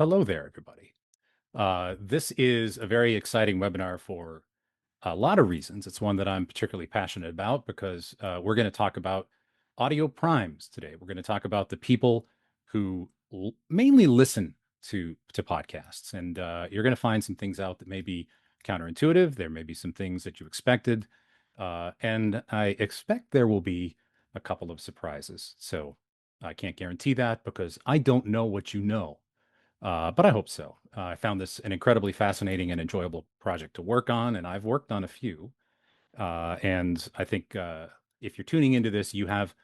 Hello there, everybody. This is a very exciting webinar for a lot of reasons. It's one that I'm particularly passionate about because we're going to talk about audio primes today. We're going to talk about the people who mainly listen to podcasts, and you're going to find some things out that may be counterintuitive. There may be some things that you expected, and I expect there will be a couple of surprises. So I can't guarantee that because I don't know what you know. But I hope so. I found this an incredibly fascinating and enjoyable project to work on, and I've worked on a few. And I think if you're tuning into this, you have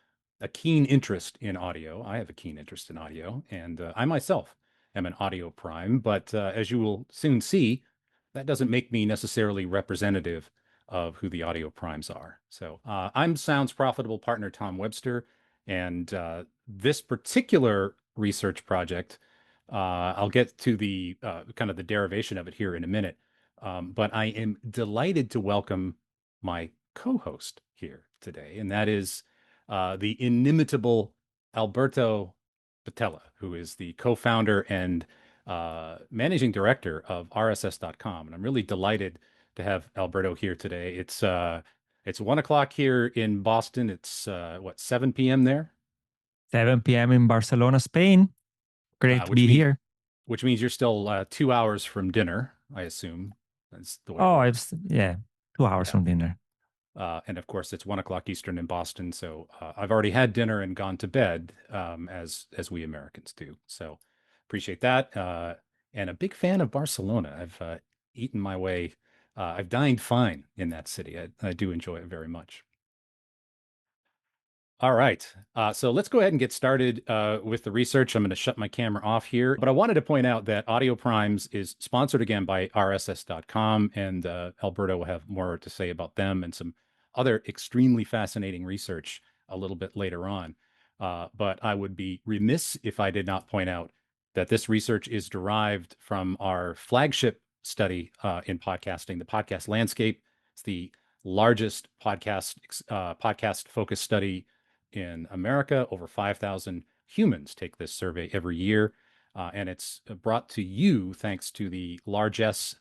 a keen interest in audio. I have a keen interest in audio, and I myself am an audio prime. But as you will soon see, that doesn't make me necessarily representative of who the audio primes are. So I'm Sounds Profitable partner Tom Webster, and this particular research project, I'll get to the kind of the derivation of it here in a minute. But I am delighted to welcome my co-host here today, and that is the inimitable Alberto Patella, who is the co-founder and managing director of RSS.com. And I'm really delighted to have Alberto here today. It's 1 o'clock here in Boston. It's what, 7 p.m. there? 7 p.m. in Barcelona, Spain. Great to Which be means here. you're still 2 hours from dinner, I assume. That's the way it Oh, works. yeah, 2 hours Yeah. from dinner. And of course, it's 1 o'clock Eastern in Boston. So I've already had dinner and gone to bed, as we Americans do. So appreciate that. And a big fan of Barcelona. I've eaten my way. I've dined fine in that city. I do enjoy it very much. All right. So let's go ahead and get started with the research. I'm going to shut my camera off here, but I wanted to point out that Audio Primes is sponsored again by RSS.com, and Alberto will have more to say about them and some other extremely fascinating research a little bit later on. But I would be remiss if I did not point out that this research is derived from our flagship study in podcasting, the Podcast Landscape. It's the largest podcast focused study in America. Over 5,000 humans take this survey every year. And it's brought to you thanks to the largesse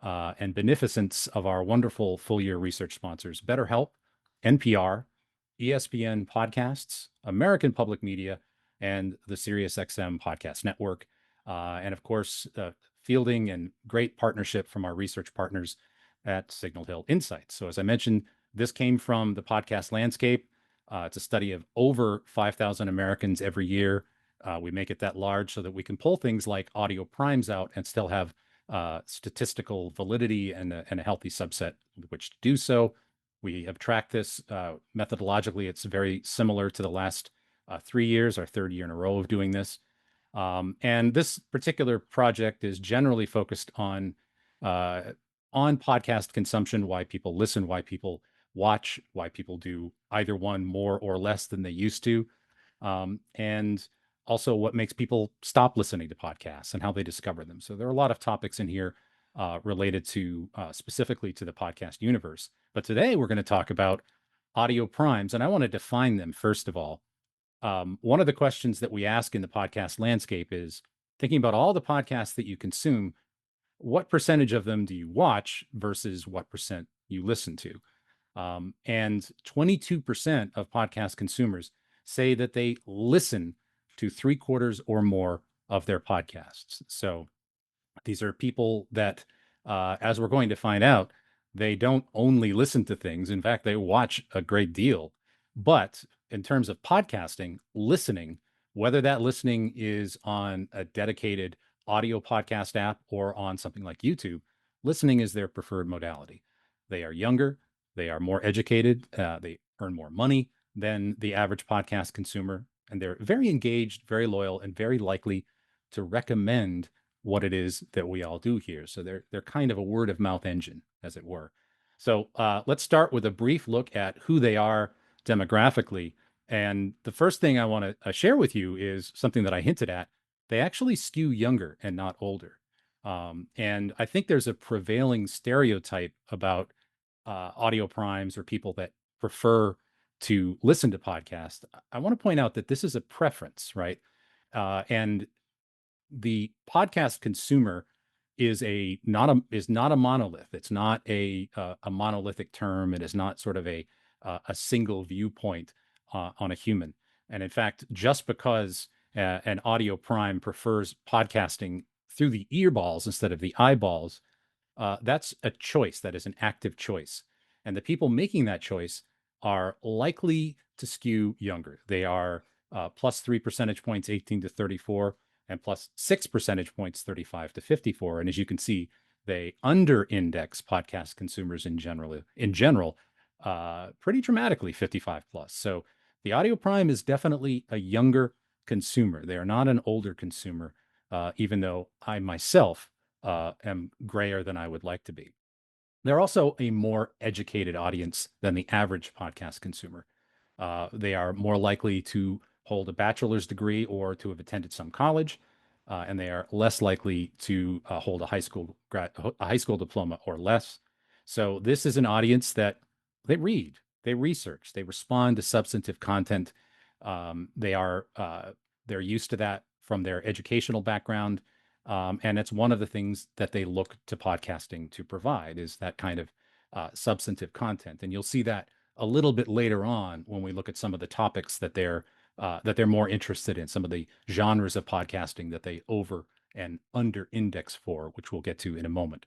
and beneficence of our wonderful full year research sponsors, BetterHelp, NPR, ESPN Podcasts, American Public Media, and the SiriusXM Podcast Network. And of course, fielding and great partnership from our research partners at Signal Hill Insights. So, as I mentioned, this came from the podcast landscape. It's a study of over 5,000 Americans every year. We make it that large so that we can pull things like audio primes out and still have statistical validity and a healthy subset with which to do so. We have tracked this methodologically. It's very similar to the last 3 years, our third year in a row of doing this. And this particular project is generally focused on podcast consumption, why people listen, why people watch, why people do either one more or less than they used to, and also what makes people stop listening to podcasts and how they discover them. So there are a lot of topics in here related to specifically to the podcast universe. But today we're going to talk about audio primes, and I want to define them first of all. One of the questions that we ask in the podcast landscape is thinking about all the podcasts that you consume, what percentage of them do you watch versus what percent you listen to? And 22% of podcast consumers say that they listen to 3/4 or more of their podcasts. So these are people that, as we're going to find out, they don't only listen to things. In fact, they watch a great deal. But in terms of podcasting, listening, whether that listening is on a dedicated audio podcast app or on something like YouTube, listening is their preferred modality. They are younger, they are more educated, they earn more money than the average podcast consumer, and they're very engaged, very loyal, and very likely to recommend what it is that we all do here. So they're kind of a word of mouth engine, as it were. So let's start with a brief look at who they are demographically. And the first thing I want to share with you is something that I hinted at. They actually skew younger and not older. And I think there's a prevailing stereotype about audio primes or people that prefer to listen to podcasts. I want to point out that this is a preference, right? And the podcast consumer is not a monolith. It's not a monolithic term. It is not sort of a single viewpoint on a human. And in fact, just because an audio prime prefers podcasting through the earballs instead of the eyeballs, that's a choice. That is an active choice. And the people making that choice are likely to skew younger. They are plus 3 percentage points, 18 to 34, and plus 6 percentage points, 35 to 54. And as you can see, they under index podcast consumers in general, pretty dramatically 55 plus. So the Audio Prime is definitely a younger consumer. They are not an older consumer, even though I myself am grayer than I would like to be. They're also a more educated audience than the average podcast consumer. They are more likely to hold a bachelor's degree or to have attended some college, and they are less likely to hold a high school diploma or less. So this is an audience that they read, they research, they respond to substantive content. They're used to that from their educational background, and it's one of the things that they look to podcasting to provide is that kind of substantive content. And you'll see that a little bit later on when we look at some of the topics that they're more interested in, some of the genres of podcasting that they over and under index for, which we'll get to in a moment.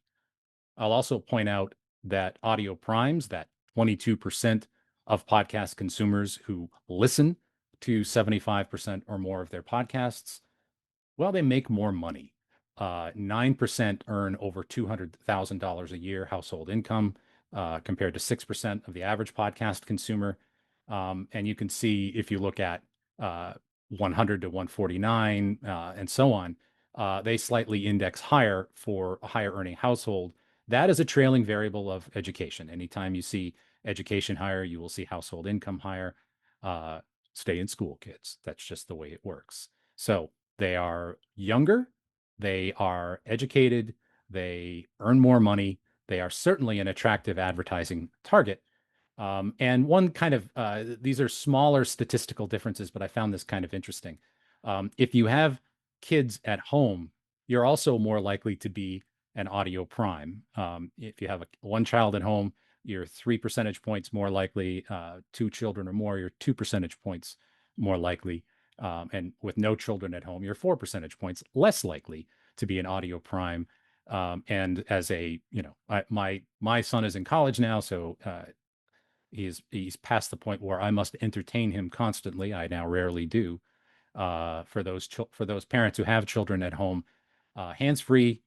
I'll also point out that audio primes, that 22% of podcast consumers who listen to 75% or more of their podcasts, well, they make more money. 9% earn over $200,000 a year household income, compared to 6% of the average podcast consumer. And you can see if you look at 100 to 149 and so on, they slightly index higher for a higher earning household. That is a trailing variable of education. Anytime you see education higher, you will see household income higher. Stay in school, kids. That's just the way it works. So they are younger, they are educated, they earn more money, they are certainly an attractive advertising target. And one kind of, these are smaller statistical differences, but I found this kind of interesting. If you have kids at home, you're also more likely to be an audio prime. If you have one child at home, you're 3 percentage points more likely. Two children or more, you're 2 percentage points more likely. And with no children at home, you're 4 percentage points less likely to be an audio prime. And as my son is in college now, so he's past the point where I must entertain him constantly. I now rarely do. For those parents who have children at home, hands free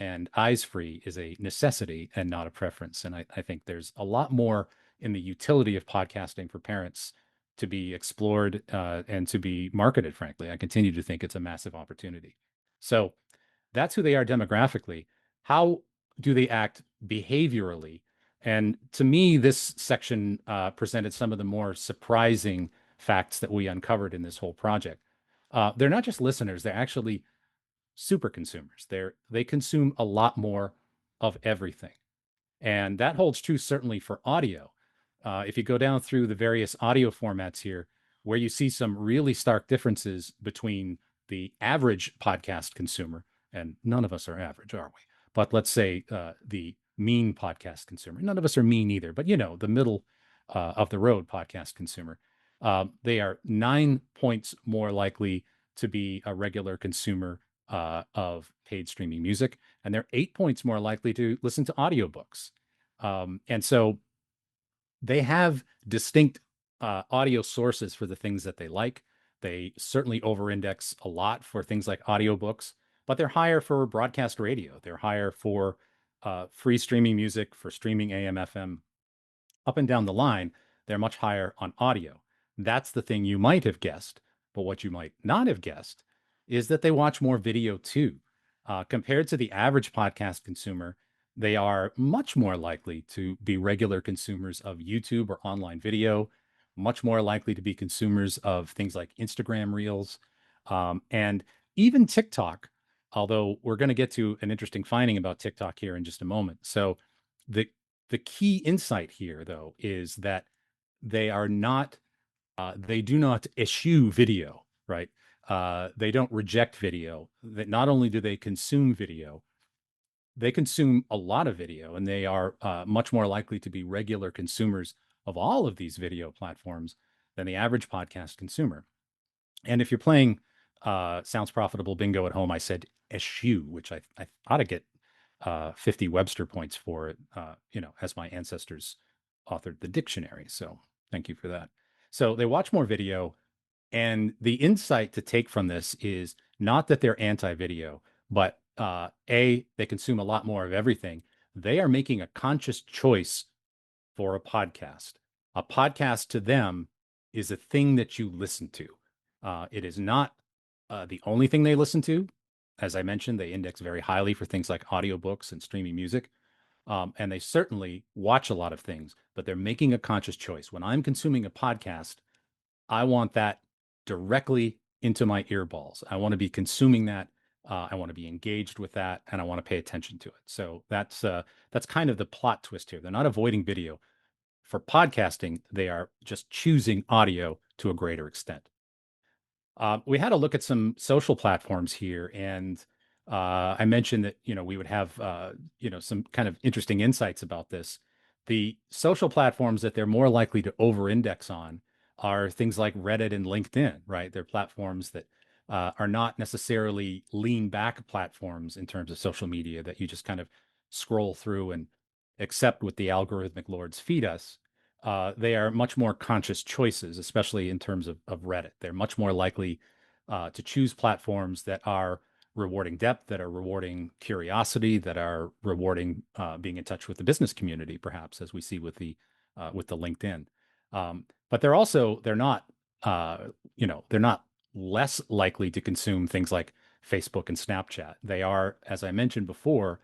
and eyes free is a necessity and not a preference. And I think there's a lot more in the utility of podcasting for parents to be explored and to be marketed, frankly. I continue to think it's a massive opportunity. So that's who they are demographically. How do they act behaviorally? And to me, this section presented some of the more surprising facts that we uncovered in this whole project. They're not just listeners, they're actually super consumers. They consume a lot more of everything. And that holds true certainly for audio. If you go down through the various audio formats here, where you see some really stark differences between the average podcast consumer, and none of us are average, are we? But let's say the mean podcast consumer. None of us are mean either, but the middle of the road podcast consumer. They are 9 points more likely to be a regular consumer of paid streaming music, and they're 8 points more likely to listen to audiobooks. And so they have distinct audio sources for the things that they like. They certainly over-index a lot for things like audiobooks, but they're higher for broadcast radio. They're higher for free streaming music, for streaming AM, FM. Up and down the line, they're much higher on audio. That's the thing you might have guessed, but what you might not have guessed is that they watch more video too. Compared to the average podcast consumer, they are much more likely to be regular consumers of YouTube or online video, much more likely to be consumers of things like Instagram Reels, and even TikTok, although we're going to get to an interesting finding about TikTok here in just a moment. So the key insight here, though, is that they are not, they do not eschew video, right? They don't reject video. That not only do they consume video, they consume a lot of video, and they are much more likely to be regular consumers of all of these video platforms than the average podcast consumer. And if you're playing Sounds Profitable Bingo at home, I said eschew, which I ought to get 50 Webster points for it, as my ancestors authored the dictionary. So thank you for that. So they watch more video. And the insight to take from this is not that they're anti-video, but A, they consume a lot more of everything. They are making a conscious choice for a podcast. A podcast to them is a thing that you listen to. It is not the only thing they listen to. As I mentioned, they index very highly for things like audiobooks and streaming music. And they certainly watch a lot of things, but they're making a conscious choice. When I'm consuming a podcast, I want that directly into my earballs. I want to be consuming that. I want to be engaged with that, and I want to pay attention to it. So that's kind of the plot twist here. They're not avoiding video. For podcasting, they are just choosing audio to a greater extent. We had a look at some social platforms here, and I mentioned that we would have some kind of interesting insights about this. The social platforms that they're more likely to over-index on are things like Reddit and LinkedIn, right? They're platforms that are not necessarily lean back platforms in terms of social media that you just kind of scroll through and accept what the algorithmic lords feed us. They are much more conscious choices, especially in terms of Reddit. They're much more likely to choose platforms that are rewarding depth, that are rewarding curiosity, that are rewarding being in touch with the business community, perhaps, as we see with the LinkedIn. But they're not they're not less likely to consume things like Facebook and Snapchat. They are, as I mentioned before,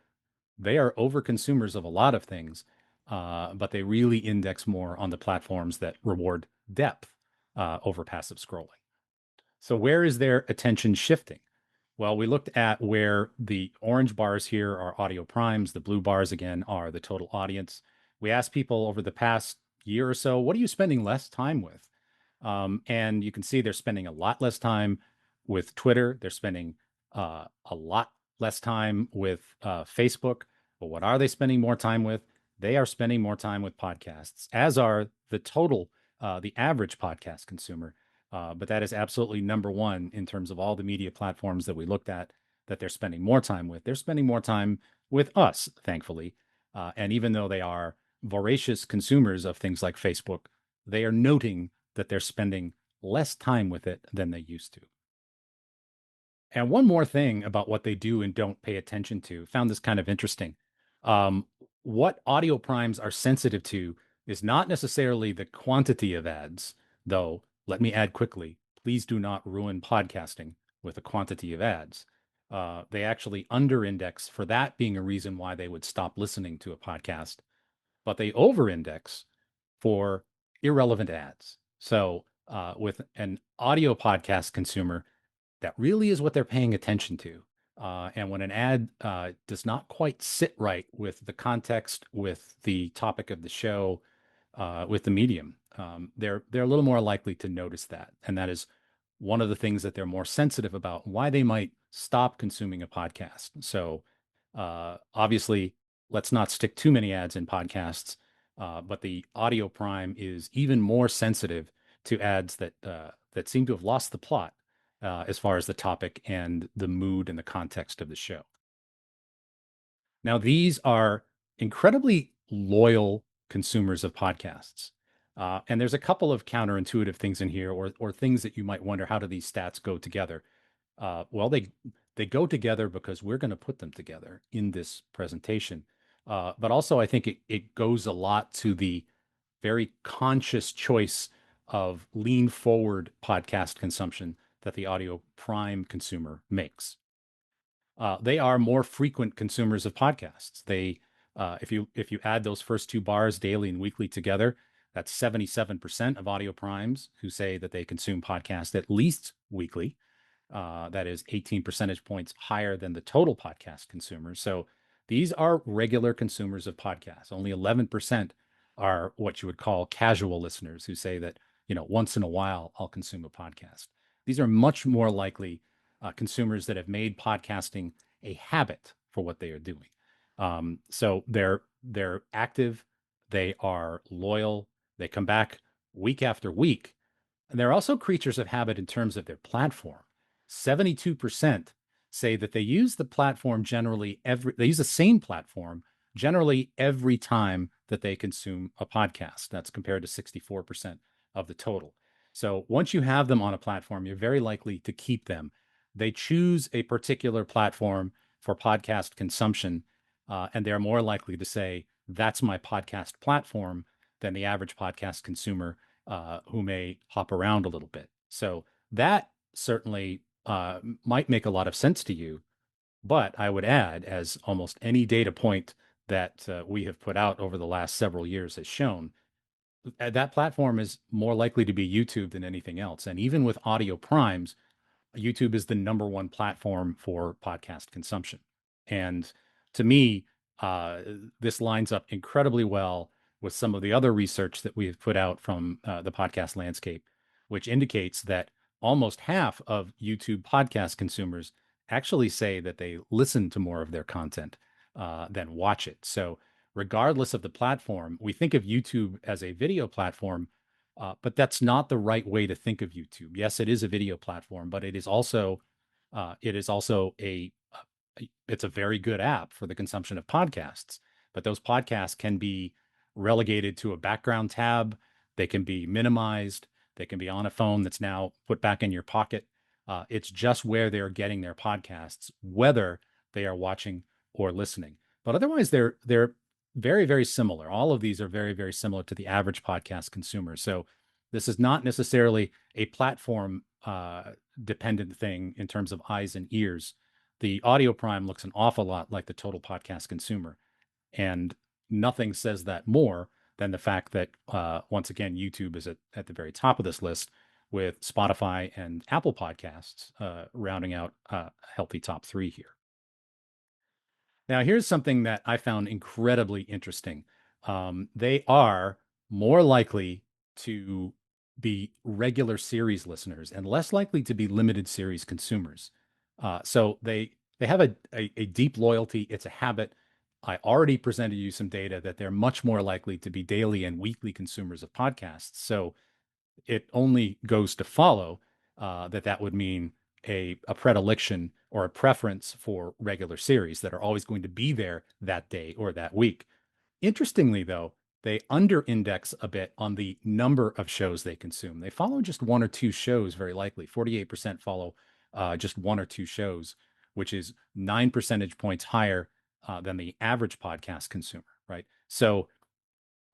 they are over consumers of a lot of things, but they really index more on the platforms that reward depth over passive scrolling. So where is their attention shifting? Well, we looked at where the orange bars here are audio primes. The blue bars, again, are the total audience. We asked people over the past year or so, what are you spending less time with? And you can see they're spending a lot less time with Twitter. They're spending a lot less time with Facebook. But what are they spending more time with? They are spending more time with podcasts, as are the average podcast consumer. But that is absolutely number one in terms of all the media platforms that we looked at that they're spending more time with. They're spending more time with us, thankfully. And even though they are voracious consumers of things like Facebook, they are noting that they're spending less time with it than they used to. And one more thing about what they do and don't pay attention to, found this kind of interesting. What audio primes are sensitive to is not necessarily the quantity of ads, though, let me add quickly, please do not ruin podcasting with a quantity of ads. They actually under-index for that being a reason why they would stop listening to a podcast, but they over-index for irrelevant ads. So with an audio podcast consumer, that really is what they're paying attention to. And when an ad does not quite sit right with the context, with the topic of the show, with the medium, they're a little more likely to notice that. And that is one of the things that they're more sensitive about, why they might stop consuming a podcast. So obviously, let's not stick too many ads in podcasts. But the audio prime is even more sensitive to ads that seem to have lost the plot as far as the topic and the mood and the context of the show. Now, these are incredibly loyal consumers of podcasts. And there's a couple of counterintuitive things in here, or things that you might wonder, how do these stats go together? Well, they go together because we're going to put them together in this presentation. But also, I think it goes a lot to the very conscious choice of lean forward podcast consumption that the audio prime consumer makes. They are more frequent consumers of podcasts. They, if you add those first two bars, daily and weekly, together, that's 77% of audio primes who say that they consume podcasts at least weekly. That is 18 percentage points higher than the total podcast consumers. So these are regular consumers of podcasts. Only 11% are what you would call casual listeners who say that, once in a while I'll consume a podcast. These are much more likely consumers that have made podcasting a habit for what they are doing. So they're active, they are loyal, they come back week after week. And they're also creatures of habit in terms of their platform. 72% say that they use the platform they use the same platform generally every time that they consume a podcast. That's compared to 64% of the total. So once you have them on a platform, you're very likely to keep them. They choose a particular platform for podcast consumption, and they're more likely to say, that's my podcast platform than the average podcast consumer who may hop around a little bit. So that certainly might make a lot of sense to you. But I would add, as almost any data point that we have put out over the last several years has shown, that platform is more likely to be YouTube than anything else. And even with audio primes, YouTube is the number one platform for podcast consumption. And to me, uh, this lines up incredibly well with some of the other research that we have put out from the podcast landscape, which indicates that almost half of YouTube podcast consumers actually say that they listen to more of their content than watch it. So, regardless of the platform, we think of YouTube as a video platform, but that's not the right way to think of YouTube. Yes, it is a video platform, but it is also it's a very good app for the consumption of podcasts. But those podcasts can be relegated to a background tab. They can be minimized. They can be on a phone that's now put back in your pocket. It's just where they're getting their podcasts, whether they are watching or listening. But otherwise, they're very, very similar. All of these are very, very similar to the average podcast consumer. So this is not necessarily a platform dependent thing in terms of eyes and ears. The Audio Prime looks an awful lot like the total podcast consumer. And nothing says that more than the fact that, once again, YouTube is at the very top of this list, with Spotify and Apple Podcasts rounding out a healthy top three here. Now, here's something that I found incredibly interesting. They are more likely to be regular series listeners and less likely to be limited series consumers. So they have a deep loyalty. It's a habit. I already presented you some data that they're much more likely to be daily and weekly consumers of podcasts. So it only goes to follow that would mean a predilection or a preference for regular series that are always going to be there that day or that week. Interestingly, though, they under index a bit on the number of shows they consume. They follow just one or two shows, very likely. 48% follow just one or two shows, which is 9 percentage points higher than the average podcast consumer, right? So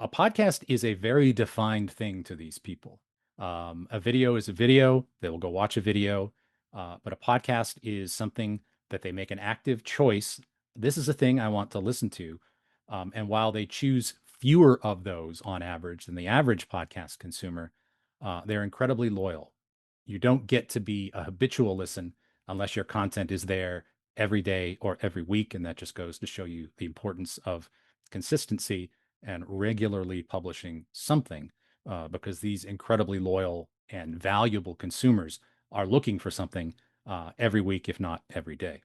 a podcast is a very defined thing to these people. A video is a video. They will go watch a video. But a podcast is something that they make an active choice. This is a thing I want to listen to. And while they choose fewer of those on average than the average podcast consumer, they're incredibly loyal. You don't get to be a habitual listen unless your content is there every day or every week. And that just goes to show you the importance of consistency and regularly publishing something, because these incredibly loyal and valuable consumers are looking for something every week, if not every day.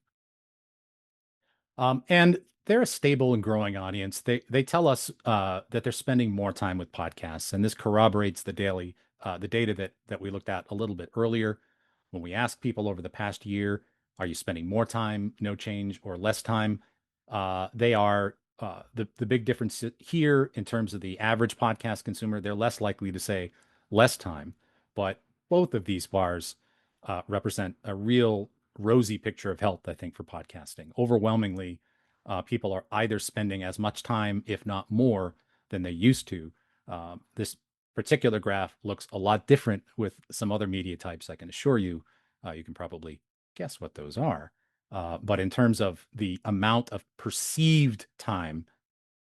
And they're a stable and growing audience. They tell us that they're spending more time with podcasts, and this corroborates the data that we looked at a little bit earlier. When we asked people over the past year, are you spending more time, no change, or less time? They are the big difference here in terms of the average podcast consumer. They're less likely to say less time, but both of these bars represent a real rosy picture of health, I think, for podcasting. Overwhelmingly, people are either spending as much time, if not more, than they used to. This particular graph looks a lot different with some other media types. I can assure you, you can probably guess what those are. But in terms of the amount of perceived time,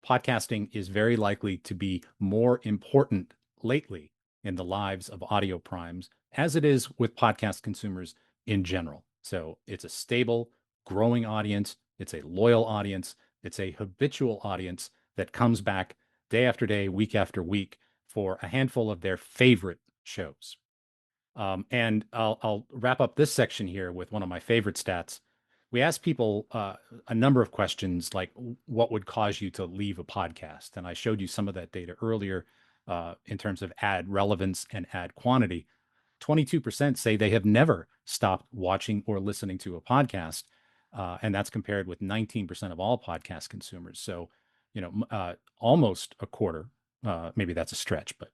podcasting is very likely to be more important lately in the lives of audio primes, as it is with podcast consumers in general. So it's a stable, growing audience. It's a loyal audience. It's a habitual audience that comes back day after day, week after week for a handful of their favorite shows. And I'll wrap up this section here with one of my favorite stats. We asked people a number of questions like what would cause you to leave a podcast? And I showed you some of that data earlier in terms of ad relevance and ad quantity. 22% say they have never stopped watching or listening to a podcast. And that's compared with 19% of all podcast consumers. So, almost a quarter. Maybe that's a stretch, but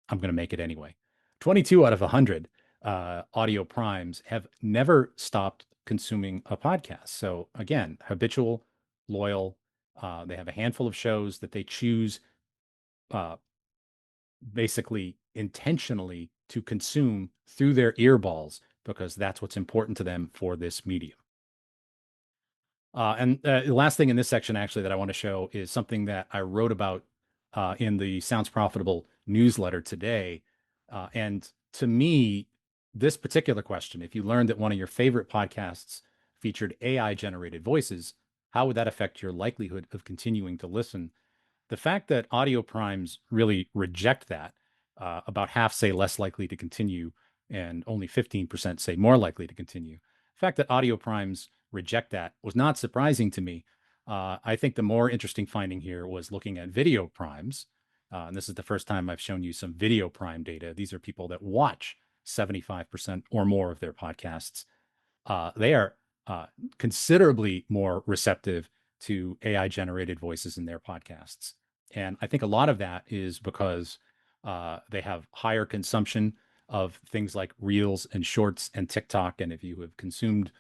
I'm going to make it anyway. 22 out of 100 audio primes have never stopped consuming a podcast. So, again, habitual, loyal. They have a handful of shows that they choose uh, basically intentionally to consume through their earballs because that's what's important to them for this medium. And the last thing in this section, actually, that I want to show is something that I wrote about in the Sounds Profitable newsletter today. And to me, this particular question, if you learned that one of your favorite podcasts featured AI generated voices, how would that affect your likelihood of continuing to listen? The fact that audio primes really reject that, about half say less likely to continue, and only 15% say more likely to continue. The fact that audio primes reject that was not surprising to me. I think the more interesting finding here was looking at video primes. And this is the first time I've shown you some video prime data. These are people that watch 75% or more of their podcasts. They are considerably more receptive to AI generated voices in their podcasts. And I think a lot of that is because they have higher consumption of things like Reels and Shorts and TikTok. And if you have consumed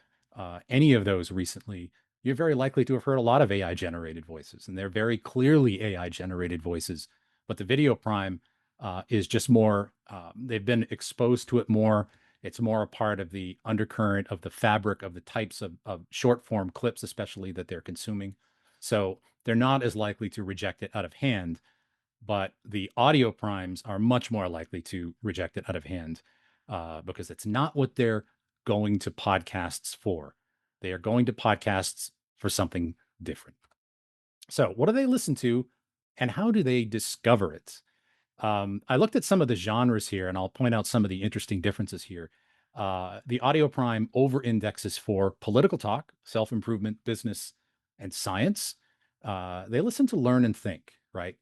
any of those recently, you're very likely to have heard a lot of AI generated voices. And they're very clearly AI generated voices. But the video prime is just more, they've been exposed to it more. It's more a part of the undercurrent of the fabric of the types of short form clips, especially that they're consuming. So they're not as likely to reject it out of hand, but the audio primes are much more likely to reject it out of hand because it's not what they're going to podcasts for. They are going to podcasts for something different. So, what do they listen to and how do they discover it? I looked at some of the genres here, and I'll point out some of the interesting differences here. The Audio Prime over indexes for political talk, self improvement, business, and science. They listen to learn and think, right?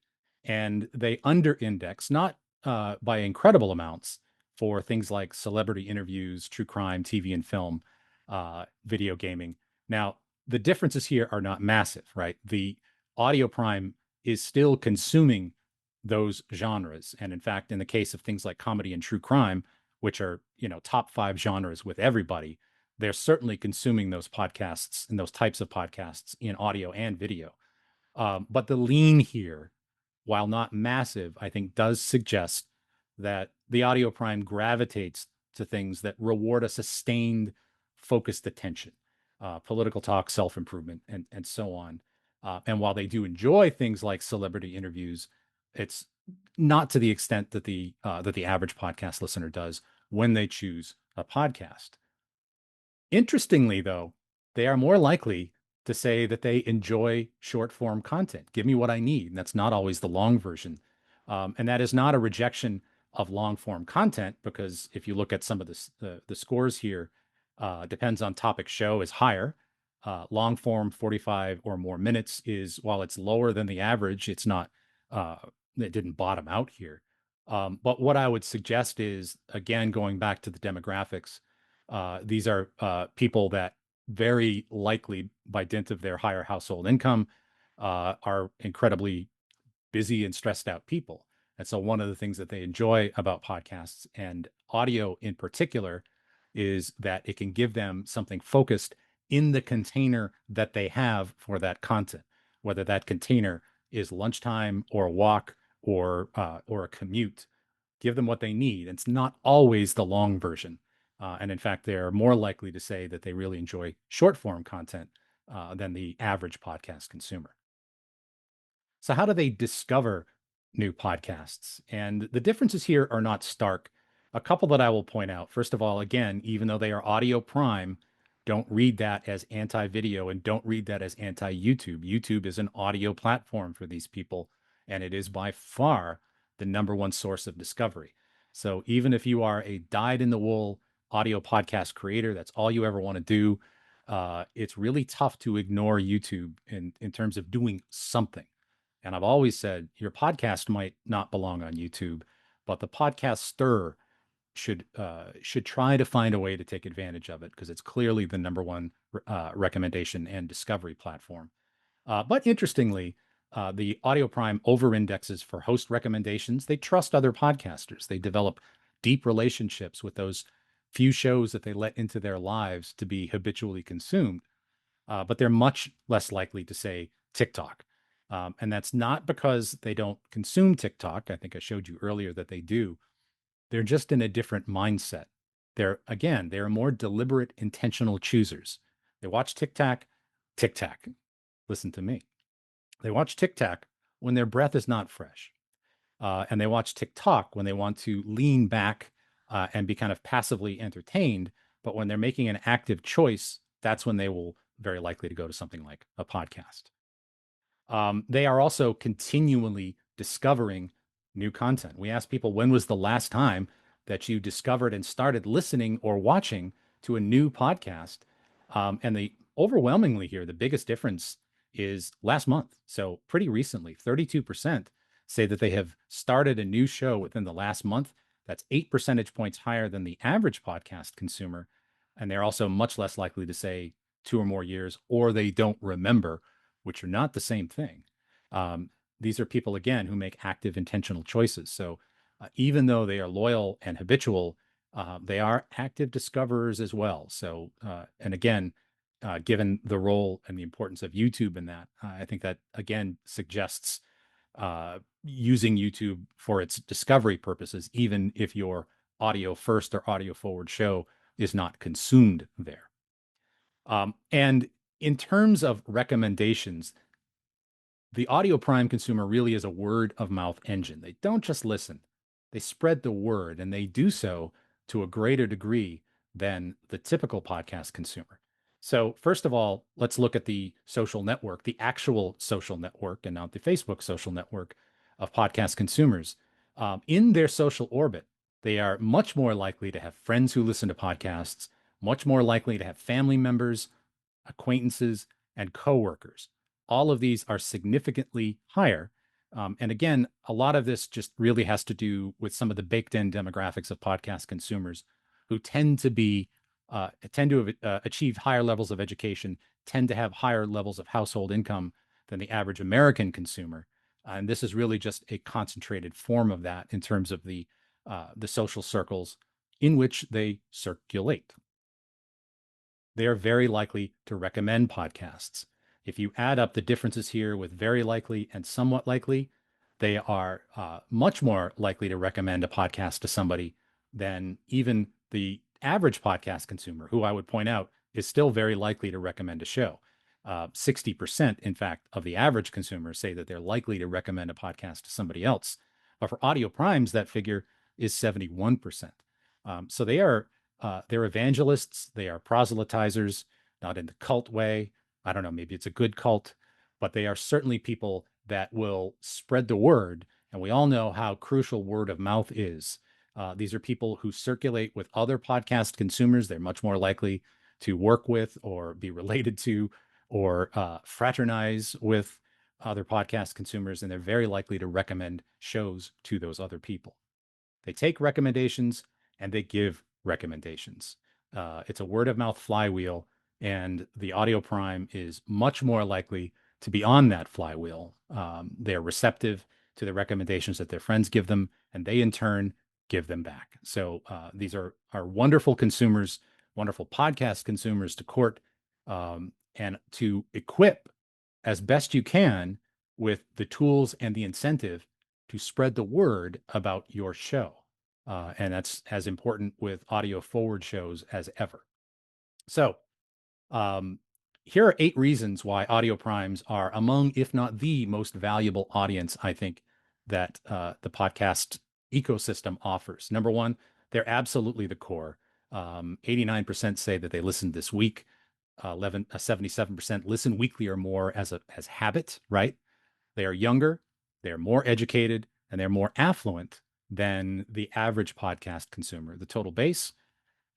And they under index, not by incredible amounts, for things like celebrity interviews, true crime, TV and film, video gaming. Now, the differences here are not massive, right? The Audio Prime is still consuming those genres. And in fact, in the case of things like comedy and true crime, which are, top 5 genres with everybody, they're certainly consuming those podcasts and those types of podcasts in audio and video. But the lean here, while not massive, I think does suggest that the audio prime gravitates to things that reward a sustained, focused attention, political talk, self improvement, and so on. And while they do enjoy things like celebrity interviews, it's not to the extent that the average podcast listener does when they choose a podcast. Interestingly, though, they are more likely to say that they enjoy short form content. Give me what I need. And that's not always the long version. And that is not a rejection of long form content, because if you look at some of the scores here, depends on topic show is higher. Long form 45 or more minutes is, while it's lower than the average, it's not, it didn't bottom out here. But what I would suggest is, again, going back to the demographics, these are people that very likely, by dint of their higher household income, are incredibly busy and stressed out people. And so, one of the things that they enjoy about podcasts and audio in particular is that it can give them something focused in the container that they have for that content, whether that container is lunchtime or a walk or a commute. Give them what they need. It's not always the long version. And in fact, they're more likely to say that they really enjoy short form content than the average podcast consumer. So, how do they discover new podcasts? And the differences here are not stark. A couple that I will point out. First of all, again, even though they are audio prime, don't read that as anti video and don't read that as anti YouTube. YouTube is an audio platform for these people, and it is by far the number one source of discovery. So even if you are a dyed in the wool audio podcast creator, that's all you ever want to do. It's really tough to ignore YouTube in terms of doing something. And I've always said your podcast might not belong on YouTube, but the podcaster should try to find a way to take advantage of it because it's clearly the number one recommendation and discovery platform. But interestingly, the Audio Prime over indexes for host recommendations. They trust other podcasters. They develop deep relationships with those few shows that they let into their lives to be habitually consumed. But they're much less likely to say TikTok. And that's not because they don't consume TikTok. I think I showed you earlier that they do. They're just in a different mindset. They're more deliberate, intentional choosers. They watch TikTok. Listen to me. They watch TikTok when their breath is not fresh. And they watch TikTok when they want to lean back and be kind of passively entertained. But when they're making an active choice, that's when they will very likely to go to something like a podcast. They are also continually discovering new content. We ask people, when was the last time that you discovered and started listening or watching to a new podcast? And the overwhelmingly here, the biggest difference is last month. So pretty recently, 32% say that they have started a new show within the last month. That's 8 percentage points higher than the average podcast consumer. And they're also much less likely to say 2 or more years, or they don't remember, which are not the same thing. These are people, again, who make active, intentional choices. So even though they are loyal and habitual, they are active discoverers as well. So, and again, given the role and the importance of YouTube in that, I think that, again, suggests using YouTube for its discovery purposes, even if your audio first or audio forward show is not consumed there. And in terms of recommendations, the Audio Prime consumer really is a word of mouth engine. They don't just listen, they spread the word, and they do so to a greater degree than the typical podcast consumer. So, first of all, let's look at the social network, the actual social network, and not the Facebook social network of podcast consumers. In their social orbit, they are much more likely to have friends who listen to podcasts, much more likely to have family members, acquaintances, and coworkers. All of these are significantly higher. And again, a lot of this just really has to do with some of the baked in demographics of podcast consumers who tend to have achieved higher levels of education, tend to have higher levels of household income than the average American consumer. And this is really just a concentrated form of that in terms of the social circles in which they circulate. They are very likely to recommend podcasts. If you add up the differences here with very likely and somewhat likely, they are much more likely to recommend a podcast to somebody than even the average podcast consumer, who I would point out is still very likely to recommend a show. 60%, in fact, of the average consumers say that they're likely to recommend a podcast to somebody else. But for Audio Primes, that figure is 71%. So they're evangelists. They are proselytizers, not in the cult way. I don't know, maybe it's a good cult, but they are certainly people that will spread the word. And we all know how crucial word of mouth is. These are people who circulate with other podcast consumers. They're much more likely to work with or be related to or fraternize with other podcast consumers. And they're very likely to recommend shows to those other people. They take recommendations and they give recommendations. It's a word of mouth flywheel, and the Audio Prime is much more likely to be on that flywheel. They're receptive to the recommendations that their friends give them, and they in turn give them back. So these are wonderful consumers, wonderful podcast consumers to court and to equip as best you can with the tools and the incentive to spread the word about your show. And that's as important with audio forward shows as ever. So, here are 8 reasons why audio primes are among, if not the most valuable audience, I think, that the podcast ecosystem offers. Number one, they're absolutely the core. 89% say that they listened this week. 77% listen weekly or more as habit, right? They are younger, they're more educated, and they're more affluent than the average podcast consumer. The total base,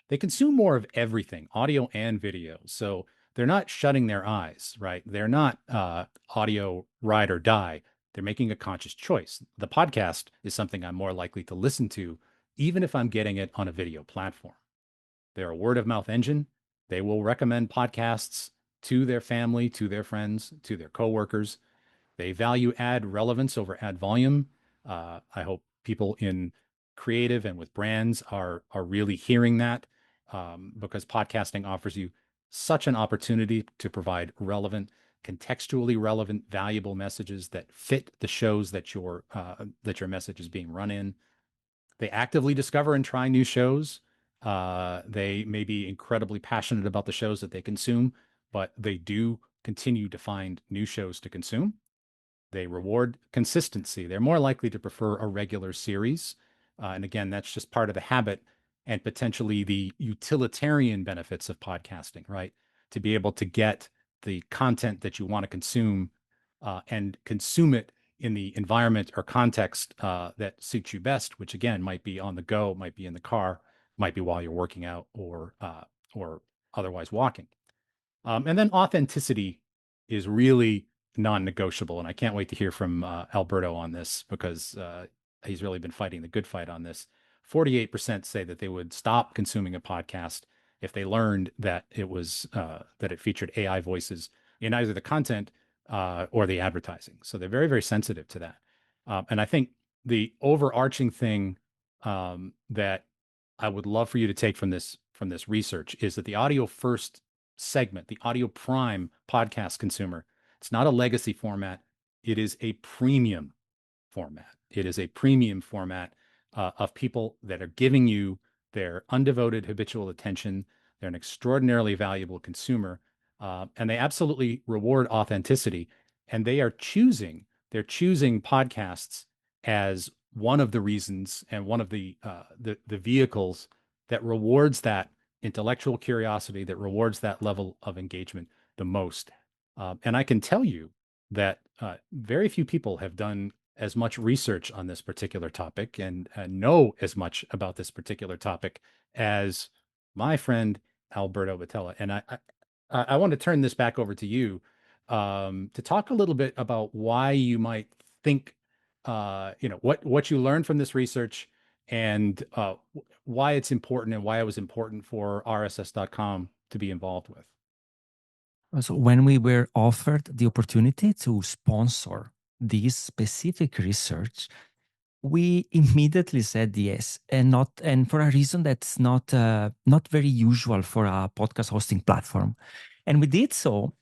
they consume more of everything, audio and video. So they're not shutting their eyes, right? They're not audio ride or die. They're making a conscious choice. The podcast is something I'm more likely to listen to, even if I'm getting it on a video platform. They're a word of mouth engine. They will recommend podcasts to their family, to their friends, to their coworkers. They value ad relevance over ad volume. I hope people in creative and with brands are really hearing that, because podcasting offers you such an opportunity to provide relevant, contextually relevant, valuable messages that fit the shows that your message is being run in. They actively discover and try new shows. They may be incredibly passionate about the shows that they consume, but they do continue to find new shows to consume. They reward consistency. They're more likely to prefer a regular series. And again, that's just part of the habit and potentially the utilitarian benefits of podcasting, right? To be able to get the content that you want to consume and consume it in the environment or context that suits you best, which again might be on the go, might be in the car, might be while you're working out or otherwise walking. And then authenticity is really non-negotiable, and I can't wait to hear from Alberto on this, because he's really been fighting the good fight on this. 48% say that they would stop consuming a podcast if they learned that it featured AI voices in either the content or the advertising. So they're very, very sensitive to that. And I think the overarching thing that I would love for you to take from this research is that the audio first segment, the audio prime podcast consumer, it's not a legacy format. It is a premium format. It is a premium format of people that are giving you their undevoted habitual attention. They're an extraordinarily valuable consumer, and they absolutely reward authenticity. And they're choosing podcasts as one of the reasons and one of the vehicles that rewards that intellectual curiosity, that rewards that level of engagement the most. And I can tell you that very few people have done as much research on this particular topic and know as much about this particular topic as my friend Alberto Vitella. And I want to turn this back over to you to talk a little bit about why you might think, what you learned from this research, and why it's important, and why it was important for RSS.com to be involved with. So when we were offered the opportunity to sponsor this specific research, we immediately said yes, and for a reason that's not very usual for a podcast hosting platform. And we did so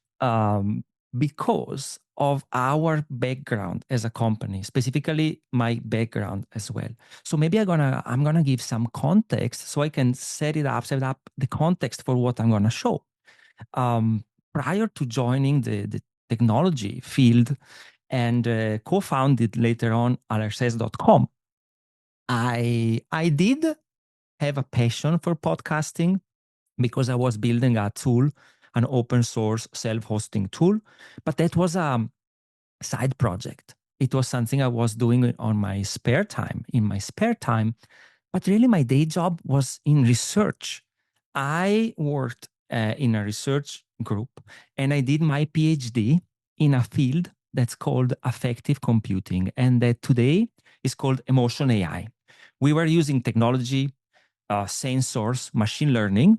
because of our background as a company, specifically my background as well. So maybe I'm gonna give some context so I can set up the context for what I'm gonna show. Prior to joining the technology field and co-founded later on RSS.com, I did have a passion for podcasting because I was building a tool, an open source self-hosting tool, but that was a side project. It was something I was doing in my spare time, but really my day job was in research. I worked in a research group, and I did my PhD in a field that's called affective computing, and that today is called emotion AI. We were using technology, sensors, machine learning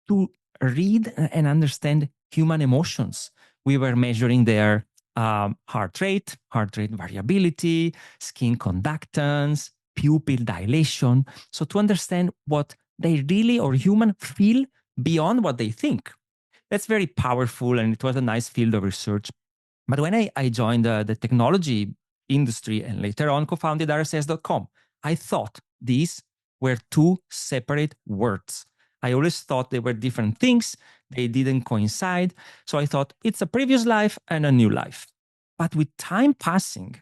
to read and understand human emotions. We were measuring their heart rate variability, skin conductance, pupil dilation. So to understand what they really or human feel beyond what they think. That's very powerful, and it was a nice field of research. But when I joined the technology industry and later on co-founded RSS.com, I thought these were two separate words. I always thought they were different things. They didn't coincide. So I thought it's a previous life and a new life. But with time passing,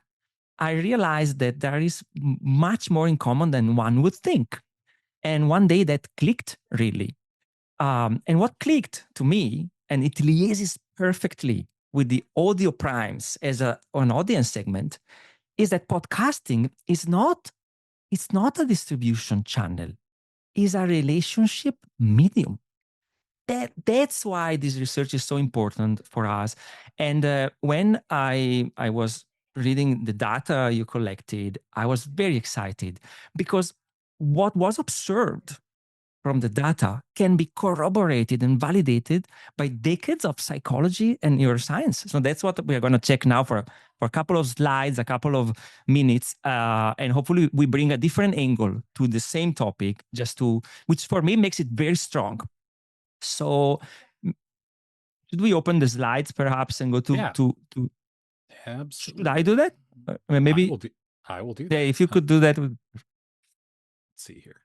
I realized that there is much more in common than one would think. And one day that clicked really. And what clicked to me, and it liaises perfectly with the audio primes as an audience segment, is that podcasting is not it's not a distribution channel, it's a relationship medium. That's why this research is so important for us. And when I was reading the data you collected, I was very excited because what was observed from the data can be corroborated and validated by decades of psychology and neuroscience. So that's what we're going to check now for a couple of slides, a couple of minutes, and hopefully we bring a different angle to the same topic, which for me makes it very strong. So should we open the slides perhaps and go to Absolutely. Should I do that? Maybe I will do that. Yeah, if you could do that. Let's see here.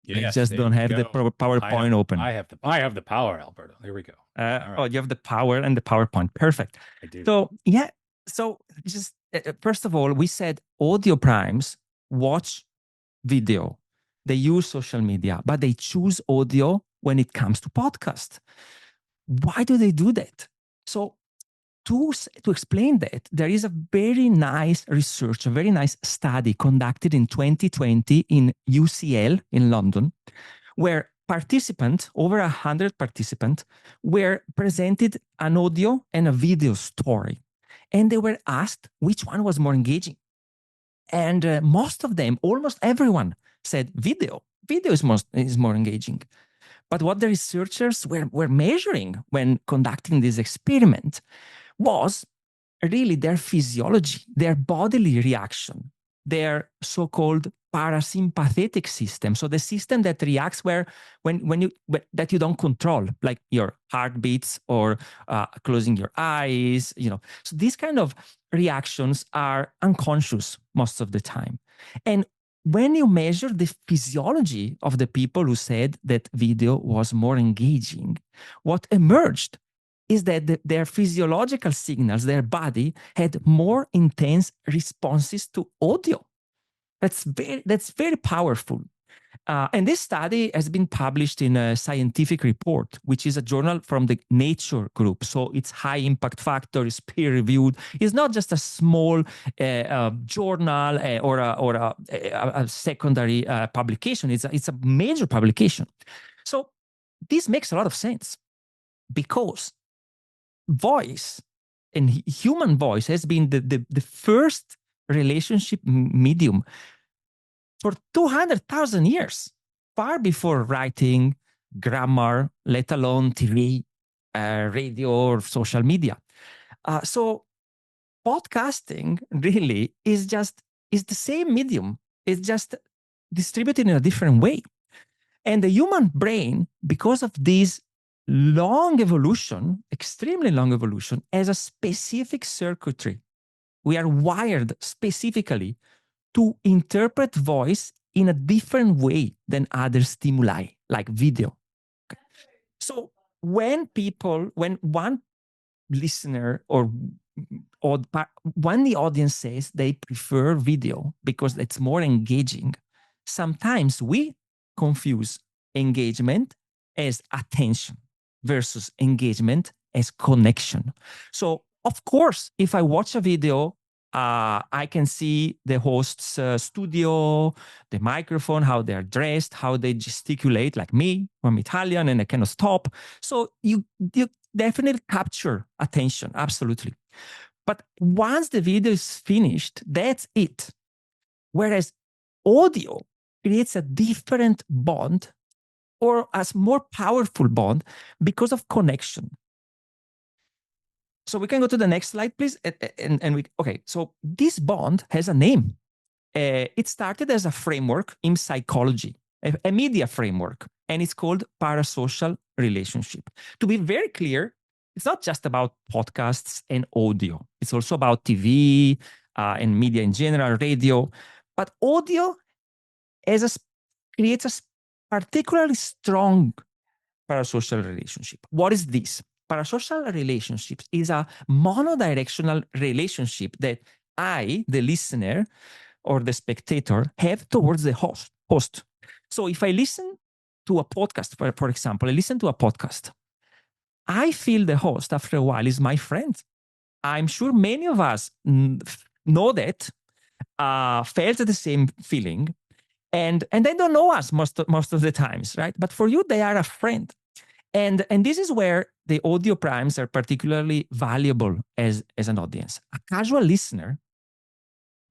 Yes, I just don't have the PowerPoint open. I have the power, Alberto. Here we go. Right. Oh, you have the power and the PowerPoint. Perfect. I do. So yeah. So just first of all, we said audio primes watch video. They use social media, but they choose audio when it comes to podcast. Why do they do that? So to explain that, there is a very nice research, a very nice study conducted in 2020 in UCL in London, where participants, over 100 participants, were presented an audio and a video story. And they were asked which one was more engaging. And most of them, almost everyone, said video. Video is more engaging. But what the researchers were measuring when conducting this experiment was really their physiology, their bodily reaction, their so-called parasympathetic system. So the system that reacts that you don't control, like your heartbeats or closing your eyes, So these kind of reactions are unconscious most of the time. And when you measure the physiology of the people who said that video was more engaging, what emerged is that their physiological signals, their body, had more intense responses to audio. That's very powerful. And this study has been published in a Scientific Report, which is a journal from the Nature group. So it's high impact factor, it's peer reviewed. It's not just a small journal or a secondary publication. It's a major publication. So this makes a lot of sense because voice and human voice has been the first relationship medium for 200,000 years, far before writing, grammar, let alone TV, radio, or social media. So podcasting really is the same medium. It's just distributed in a different way. And the human brain, because of this long evolution, extremely long evolution, has a specific circuitry. We are wired specifically to interpret voice in a different way than other stimuli, like video. Okay. So when one listener or when the audience says they prefer video because it's more engaging, sometimes we confuse engagement as attention versus engagement as connection. So of course, if I watch a video, I can see the host's studio, the microphone, how they're dressed, how they gesticulate, like me. I'm Italian and I cannot stop. So you definitely capture attention, absolutely. But once the video is finished, that's it. Whereas audio creates a different bond or a more powerful bond because of connection. So we can go to the next slide, please. So this bond has a name. It started as a framework in psychology, a media framework, and it's called parasocial relationship. To be very clear, it's not just about podcasts and audio. It's also about TV and media in general, radio. But audio creates a particularly strong parasocial relationship. What is this? Parasocial relationships is a monodirectional relationship that I, the listener or the spectator, have towards the host. So if I listen to a podcast, for example, I listen to a podcast, I feel the host after a while is my friend. I'm sure many of us know that. felt the same feeling, and they don't know us most of the times, right? But for you, they are a friend. And this is where the audio primes are particularly valuable as an audience. A casual listener,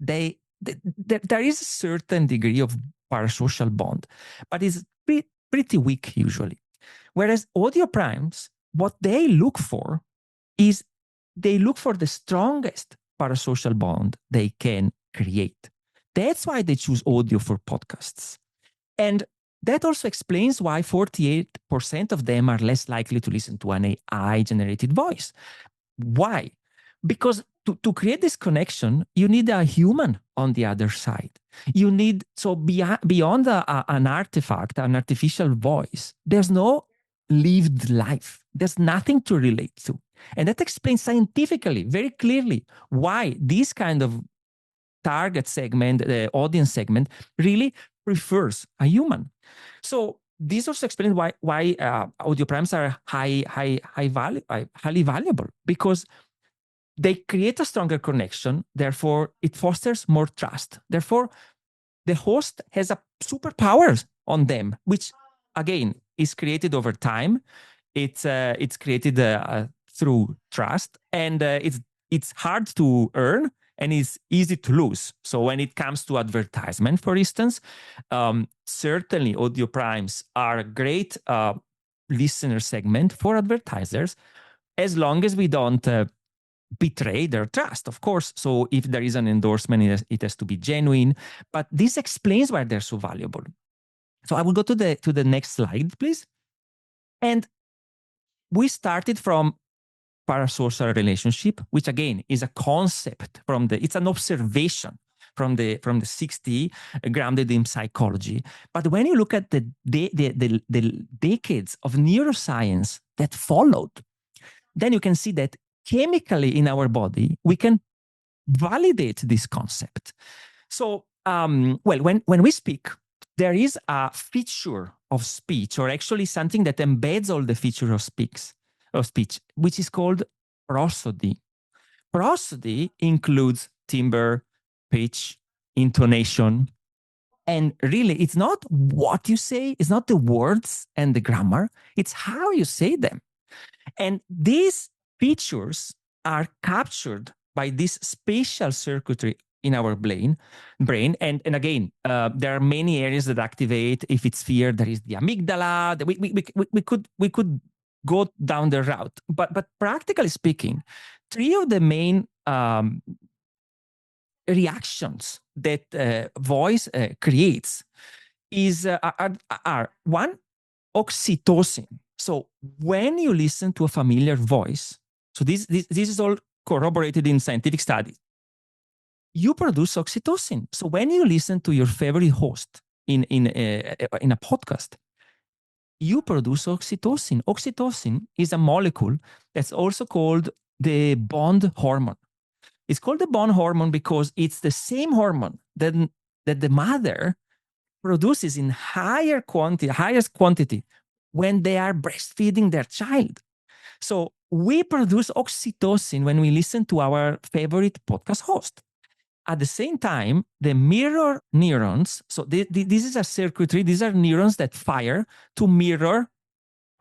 there is a certain degree of parasocial bond, but it's pretty weak usually. Whereas audio primes, what they look for is they look for the strongest parasocial bond they can create. That's why they choose audio for podcasts. And that also explains why 48% of them are less likely to listen to an AI-generated voice. Why? Because to create this connection, you need a human on the other side. You need, so beyond an artifact, an artificial voice, there's no lived life. There's nothing to relate to. And that explains scientifically, very clearly, why this kind of target segment, the audience segment, really prefers a human. So this also explains why audio primes are highly valuable, because they create a stronger connection. Therefore, it fosters more trust. Therefore, the host has a superpowers on them, which again is created over time. It's created through trust, and it's hard to earn and is easy to lose. So when it comes to advertisement, for instance, certainly audio primes are a great listener segment for advertisers, as long as we don't betray their trust, of course. So if there is an endorsement, it has to be genuine. But this explains why they're so valuable. So I will go to the next slide, please. And we started from parasocial relationship, which again is a concept it's an observation from the 60s, grounded in psychology. But when you look at the decades of neuroscience that followed, then you can see that chemically in our body, we can validate this concept. So, when we speak, there is a feature of speech, or actually something that embeds all the features of speech, which is called prosody. Prosody includes timbre, pitch, intonation. And really, it's not what you say, it's not the words and the grammar, it's how you say them. And these features are captured by this spatial circuitry in our brain. And again, there are many areas that activate. If it's fear, there is the amygdala. We could go down the route. But practically speaking, three of the main reactions that voice creates are one, oxytocin. So when you listen to a familiar voice, so this is all corroborated in scientific studies, you produce oxytocin. So when you listen to your favorite host in a podcast, you produce oxytocin. Oxytocin is a molecule that's also called the bond hormone. It's called the bond hormone because it's the same hormone that the mother produces in highest quantity when they are breastfeeding their child. So we produce oxytocin when we listen to our favorite podcast host. At the same time, the mirror neurons, so this is a circuitry, these are neurons that fire to mirror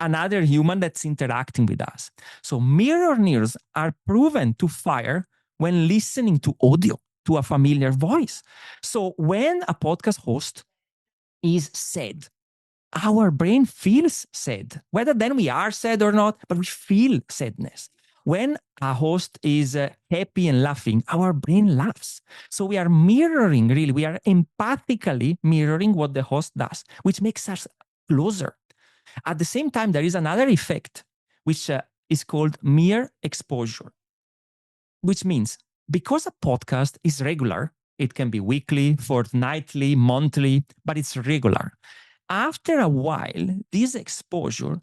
another human that's interacting with us. So mirror neurons are proven to fire when listening to audio, to a familiar voice. So when a podcast host is sad, our brain feels sad, whether then we are sad or not, but we feel sadness. When a host is happy and laughing, our brain laughs. So we are mirroring, really, we are empathically mirroring what the host does, which makes us closer. At the same time, there is another effect, which is called mere exposure, which means because a podcast is regular, it can be weekly, fortnightly, monthly, but it's regular. After a while, this exposure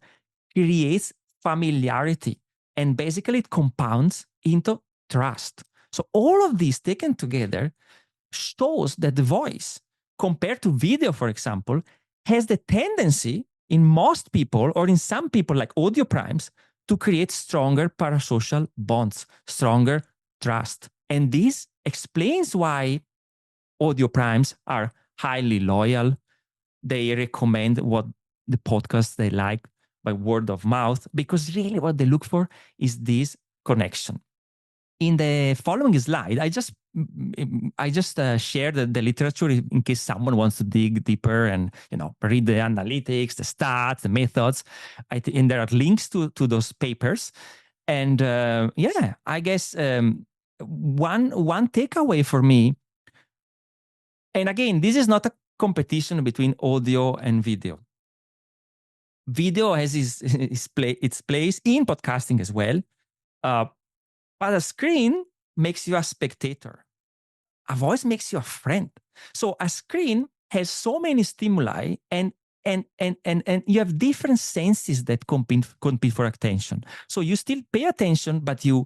creates familiarity, and basically it compounds into trust. So all of these taken together shows that the voice, compared to video, for example, has the tendency in most people, or in some people like audio primes, to create stronger parasocial bonds, stronger trust. And this explains why audio primes are highly loyal. They recommend what the podcasts they like by word of mouth, because really what they look for is this connection. In the following slide, I just shared the literature in case someone wants to dig deeper and read the analytics, the stats, the methods. And there are links to those papers. And I guess one takeaway for me, and again, this is not a competition between audio and video. Video has its place in podcasting as well. But a screen makes you a spectator. A voice makes you a friend. So a screen has so many stimuli, and you have different senses that compete for attention. So you still pay attention, but you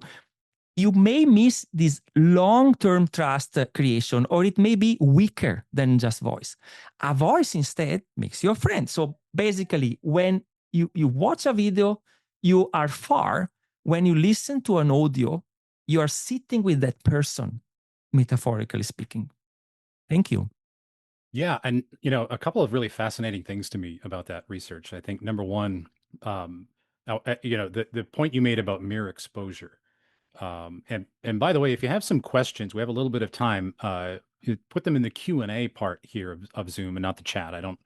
may miss this long-term trust creation, or it may be weaker than just voice. A voice instead makes you a friend. So basically, when you watch a video, you are far. When you listen to an audio, you are sitting with that person, metaphorically speaking. Thank you. Yeah. And, a couple of really fascinating things to me about that research. I think number one, the point you made about mirror exposure. And by the way, if you have some questions, we have a little bit of time, you put them in the Q&A part here of Zoom and not the chat. I don't,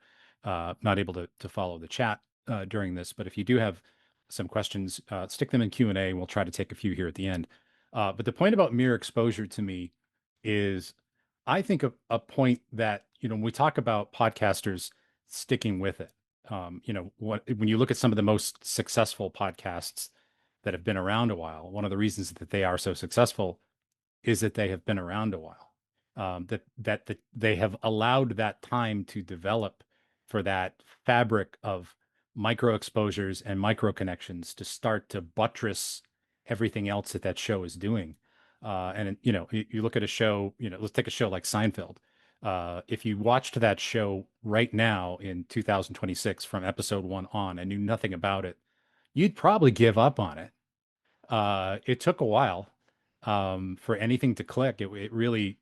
not able to follow the chat during this, but if you do have some questions, stick them in Q&A and we'll try to take a few here at the end. But the point about mirror exposure to me is, I think a point that, when we talk about podcasters sticking with it, when you look at some of the most successful podcasts that have been around a while, one of the reasons that they are so successful is that they have been around a while, that they have allowed that time to develop for that fabric of micro exposures and micro connections to start to buttress everything else that show is doing. And you look at a show, let's take a show like Seinfeld. If you watched that show right now in 2026 from episode 1 on and knew nothing about it, you'd probably give up on it. It took a while for anything to click. It really,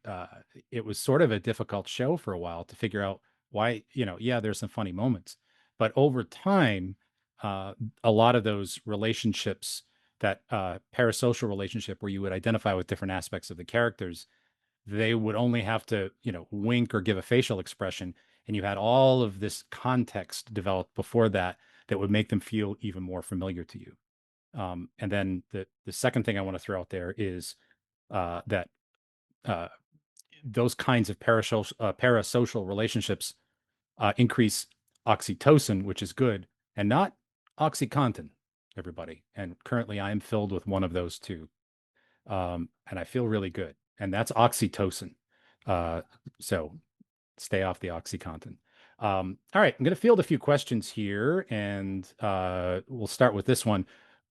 it was sort of a difficult show for a while to figure out why, there's some funny moments, but over time, a lot of those relationships, that parasocial relationship where you would identify with different aspects of the characters, they would only have to, wink or give a facial expression. And you had all of this context developed before that would make them feel even more familiar to you. And then the second thing I want to throw out there is that those kinds of parasocial relationships increase oxytocin, which is good, and not OxyContin, everybody. And currently I am filled with one of those two. And I feel really good. And that's oxytocin. So stay off the OxyContin. All right, I'm going to field a few questions here, and we'll start with this one.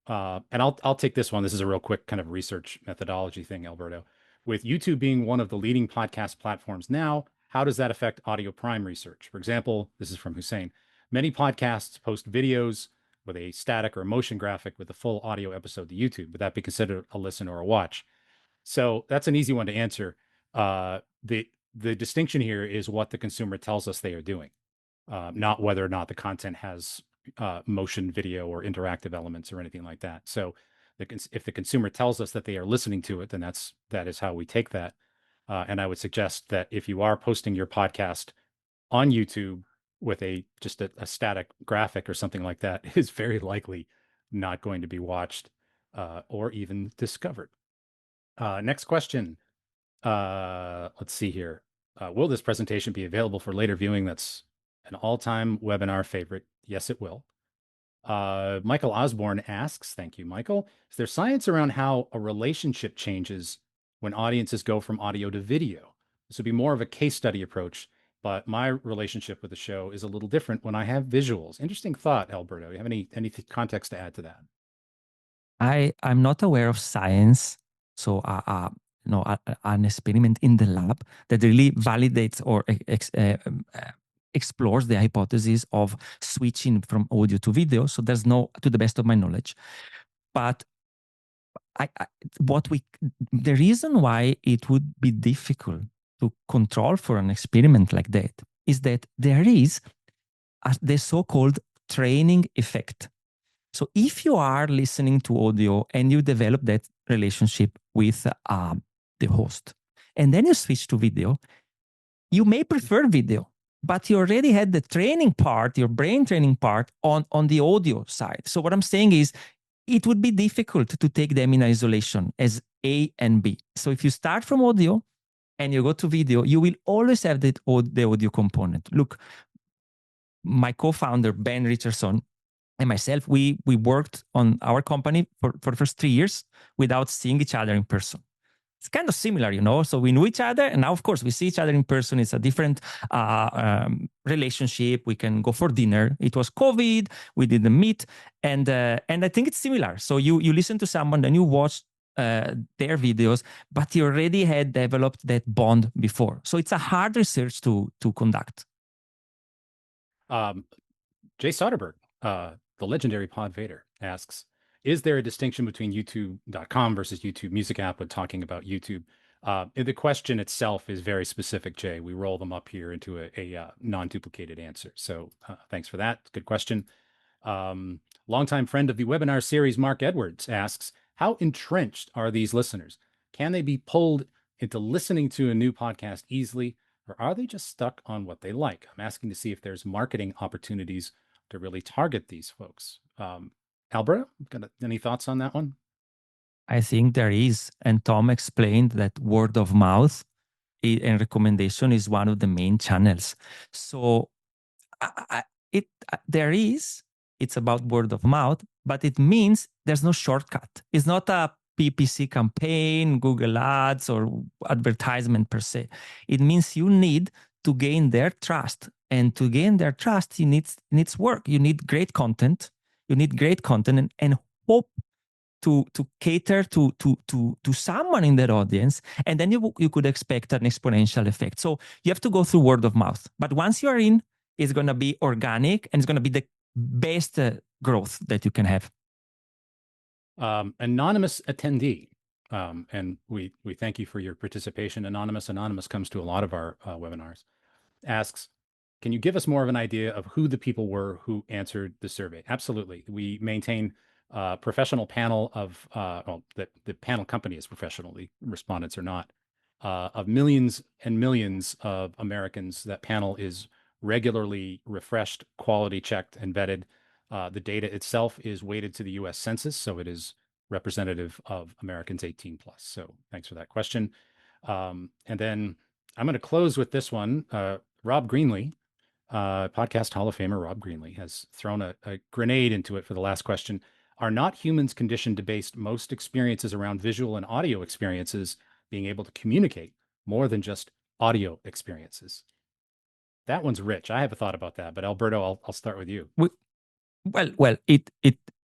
And I'll take this one. This is a real quick kind of research methodology thing, Alberto. With YouTube being one of the leading podcast platforms now, how does that affect Audio Prime research? For example, this is from Hussein. Many podcasts post videos with a static or motion graphic with a full audio episode to YouTube. Would that be considered a listen or a watch? So that's an easy one to answer. The distinction here is what the consumer tells us they are doing, not whether or not the content has motion video or interactive elements or anything like that. So if the consumer tells us that they are listening to it, then that is how we take that. And I would suggest that if you are posting your podcast on YouTube with just a static graphic or something like that, it is very likely not going to be watched or even discovered. Next question. Let's see here. Will this presentation be available for later viewing? That's an all-time webinar favorite. Yes, it will. Michael Osborne asks, thank you, Michael. Is there science around how a relationship changes when audiences go from audio to video? This would be more of a case study approach, but my relationship with the show is a little different when I have visuals. Interesting thought, Alberto. You have any context to add to that? I'm not aware of science, so an experiment in the lab that really validates or explores the hypothesis of switching from audio to video. So there's no, to the best of my knowledge. But the reason why it would be difficult to control for an experiment like that is that there is the so-called training effect. So if you are listening to audio and you develop that relationship with the host, and then you switch to video, you may prefer video, but you already had the training part, your brain training part on the audio side. So what I'm saying is it would be difficult to take them in isolation as A and B. So if you start from audio and you go to video, you will always have the audio component. Look, my co-founder, Ben Richardson, and myself, we worked on our company for the first 3 years without seeing each other in person. It's kind of similar, you know. So we knew each other, and now, of course, we see each other in person. It's a different relationship. We can go for dinner. It was COVID. We didn't meet, and I think it's similar. So you listen to someone, then you watch their videos, but you already had developed that bond before. So it's a hard research to conduct. Jay Soderberg, the legendary Pod Vader, asks, is there a distinction between YouTube.com versus YouTube Music app when talking about YouTube? The question itself is very specific, Jay. We roll them up here into a non-duplicated answer. So thanks for that. Good question. Longtime friend of the webinar series, Mark Edwards, asks, how entrenched are these listeners? Can they be pulled into listening to a new podcast easily, or are they just stuck on what they like? I'm asking to see if there's marketing opportunities to really target these folks. Alberto, got any thoughts on that one? I think there is. And Tom explained that word of mouth and recommendation is one of the main channels. So there is, it's about word of mouth, but it means there's no shortcut. It's not a PPC campaign, Google Ads, or advertisement per se. It means you need to gain their trust. And to gain their trust, you needs work. You need great content. You need great content and hope to cater to someone in that audience, and then you could expect an exponential effect. So you have to go through word of mouth. But once you are in, it's going to be organic, and it's going to be the best growth that you can have. Anonymous attendee, and we thank you for your participation. Anonymous comes to a lot of our webinars. Asks, can you give us more of an idea of who the people were who answered the survey? Absolutely. We maintain a professional panel of, well, the panel company is professional, the respondents are not, of millions and millions of Americans. That panel is regularly refreshed, quality checked, and vetted. The data itself is weighted to the US Census, so it is representative of Americans 18 plus. So thanks for that question. And then I'm going to close with this one. Rob Greenlee, podcast Hall of Famer Rob Greenlee, has thrown a grenade into it for the last question. Are not humans conditioned to base most experiences around visual and audio experiences being able to communicate more than just audio experiences? That one's rich. I have a thought about that, but Alberto, I'll start with you. Well, it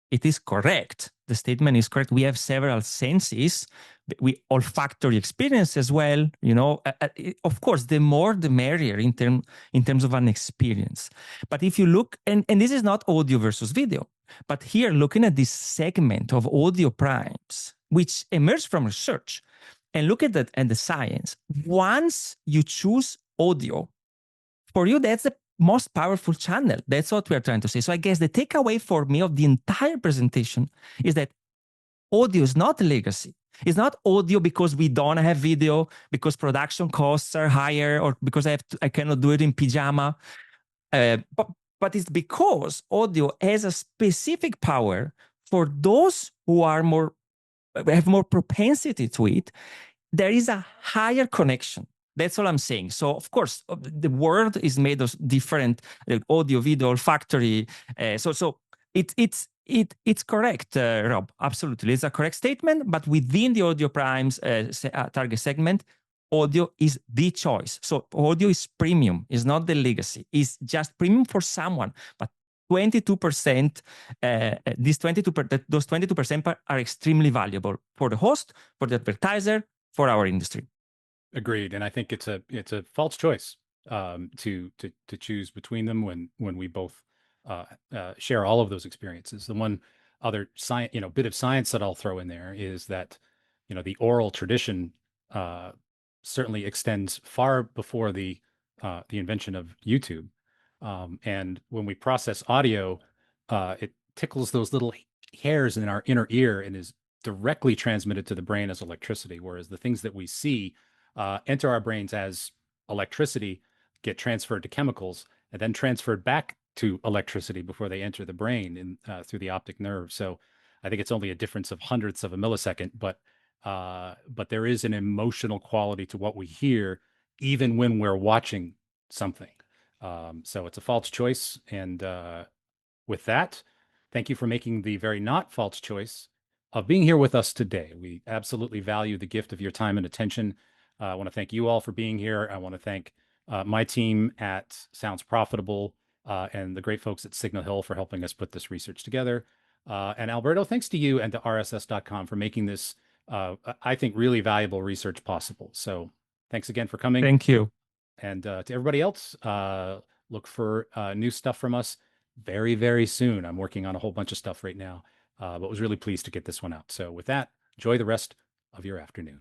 is correct. The statement is correct. We have several senses. We olfactory experience as well. You know, of course, the more the merrier in terms of an experience. But if you look, and this is not audio versus video, but here looking at this segment of audio primes, which emerged from research, and look at that and the science. Once you choose audio, for you, that's the most powerful channel. That's what we are trying to say. So I guess the takeaway for me of the entire presentation is that audio is not a legacy. It's not audio because we don't have video, because production costs are higher, or because I cannot do it in pajama. But it's because audio has a specific power for those who are have more propensity to it. There is a higher connection. That's all I'm saying. So, of course, the world is made of different audio, video, olfactory. So it's correct, Rob. Absolutely, it's a correct statement. But within the audio primes target segment, audio is the choice. So audio is premium. It's not the legacy. It's just premium for someone. But 22%, those 22% are extremely valuable for the host, for the advertiser, for our industry. Agreed, and I think it's a false choice to choose between them when we both share all of those experiences. The one other bit of science that I'll throw in there is that the oral tradition certainly extends far before the invention of YouTube. And when we process audio, it tickles those little hairs in our inner ear and is directly transmitted to the brain as electricity. Whereas the things that we see enter our brains as electricity, get transferred to chemicals, and then transferred back to electricity before they enter the brain through the optic nerve. So I think it's only a difference of hundredths of a millisecond, but there is an emotional quality to what we hear, even when we're watching something. So it's a false choice. And with that, thank you for making the very not false choice of being here with us today. We absolutely value the gift of your time and attention. I want to thank you all for being here. I want to thank my team at Sounds Profitable and the great folks at Signal Hill for helping us put this research together. And Alberto, thanks to you and to RSS.com for making this, I think, really valuable research possible. So thanks again for coming. Thank you. And to everybody else, look for new stuff from us very, very soon. I'm working on a whole bunch of stuff right now, but was really pleased to get this one out. So with that, enjoy the rest of your afternoon.